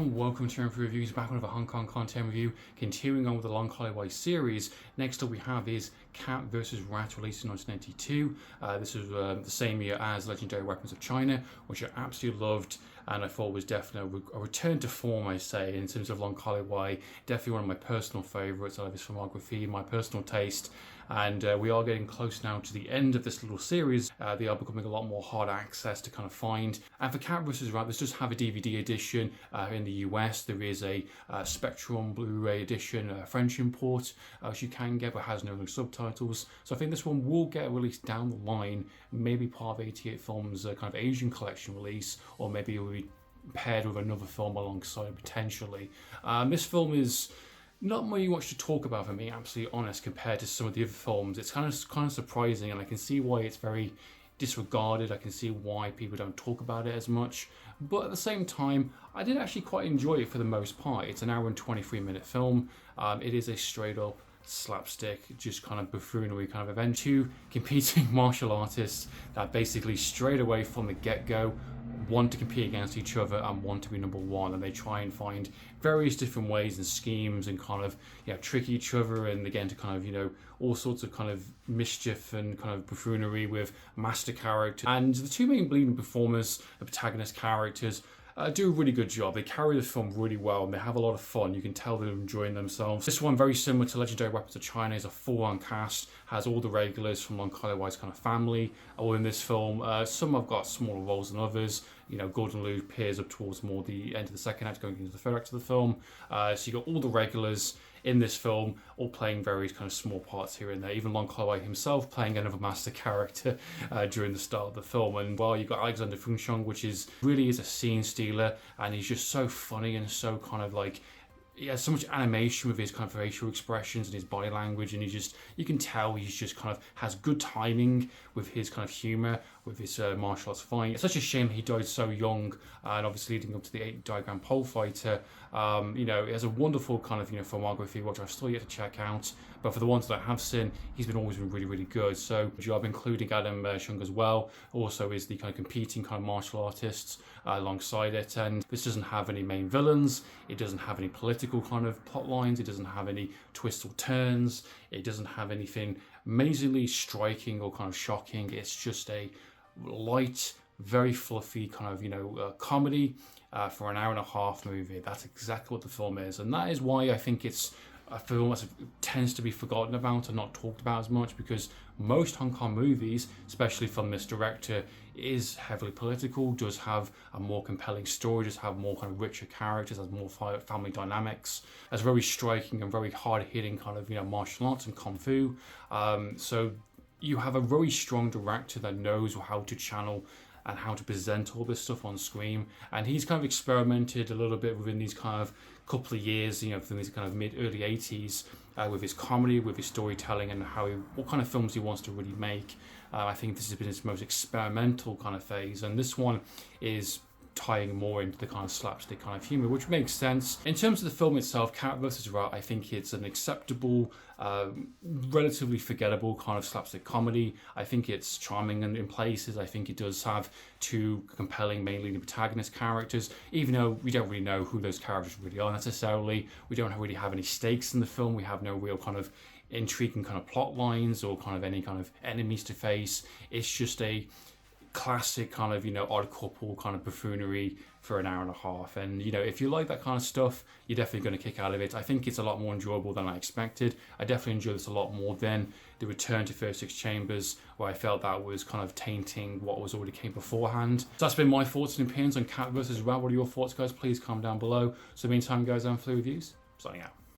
and welcome to Amphlett Reviews, back with a Hong Kong content review, continuing on with the Lau Kar-leung series. Next up we have is Cat vs. Rat, released in 1992. This was the same year as Legendary Weapons of China, which I absolutely loved, and I thought was definitely a return to form, I say, in terms of Lau Kar-leung. Definitely one of my personal favourites out of his filmography, my personal taste. And we are getting close now to the end of this little series. They are becoming a lot more hard access to kind of find. And for Cat vs. Rat, this does have a DVD edition in the US. There is a Spectrum Blu-ray edition, French import, which you can get but has no subtitles. So I think this one will get released down the line, maybe part of 88 Films' kind of Asian collection release, or maybe it will be paired with another film alongside potentially. This film is not really much to talk about for me, absolutely honest, compared to some of the other films. It's kind of surprising, and I can see why it's very disregarded. I can see why people don't talk about it as much, but at the same time I did actually quite enjoy it for the most part. It's an hour and 23-minute film. It is a straight up slapstick, just kind of buffoonery kind of event. Two competing martial artists that basically straight away from the get-go want to compete against each other and want to be number one, and they try and find various different ways and schemes and kind of trick each other, and again to kind of all sorts of kind of mischief and kind of buffoonery with master characters. And the two main bleeding performers, the protagonist characters, do a really good job. They carry the film really well and they have a lot of fun. You can tell they're enjoying themselves. This one, very similar to Legendary Weapons of China, is a full-on cast, has all the regulars from Lau Kar-leung's kind of family all in this film. Some have got smaller roles than others. Gordon Liu appears up towards more the end of the second act, going into the third act of the film. So you got all the regulars in this film, all playing various kind of small parts here and there. Even Lau Kar-leung himself playing another master character during the start of the film. And while you've got Alexander Fungchong, which really is a scene stealer, and he's just so funny and so kind of like, he has so much animation with his kind of facial expressions and his body language, and you can tell he's just kind of has good timing with his kind of humour, with his martial arts fight. It's such a shame he died so young, and obviously leading up to the 8 Diagram Pole Fighter. He has a wonderful kind of filmography, which I've still yet to check out, but for the ones that I have seen, he's always been really, really good. So job including Adam Shung as well, also is the kind of competing kind of martial artists alongside it. And this doesn't have any main villains, it doesn't have any political kind of plot lines, it doesn't have any twists or turns, it doesn't have anything amazingly striking or kind of shocking. It's just a light, very fluffy kind of comedy for an hour and a half movie. That's exactly what the film is, and that is why I think it's a film that tends to be forgotten about and not talked about as much, because most Hong Kong movies, especially from this director, is heavily political, does have a more compelling story, does have more kind of richer characters, has more family dynamics, has very striking and very hard-hitting kind of martial arts and kung fu. So you have a very strong director that knows how to channel and how to present all this stuff on screen, and he's kind of experimented a little bit within these kind of couple of years, from these kind of early 80s, with his comedy, with his storytelling, and what kind of films he wants to really make. I think this has been his most experimental kind of phase, and this one is tying more into the kind of slapstick kind of humor, which makes sense. In terms of the film itself, Cat vs. Rat, I think it's an acceptable, relatively forgettable kind of slapstick comedy. I think it's charming in places. I think it does have two compelling main leading protagonist characters, even though we don't really know who those characters really are necessarily. We don't really have any stakes in the film. We have no real kind of intriguing kind of plot lines or kind of any kind of enemies to face. It's just a classic kind of odd couple kind of buffoonery for an hour and a half, and if you like that kind of stuff, you're definitely going to kick out of it. I think it's a lot more enjoyable than I expected. I definitely enjoyed this a lot more than the return to 36 Chambers, where I felt that was kind of tainting what was already came beforehand. So that's been my thoughts and opinions on Cat vs. Rat. What are your thoughts, guys? Please comment down below. So meantime, guys, Amphlett Reviews signing out.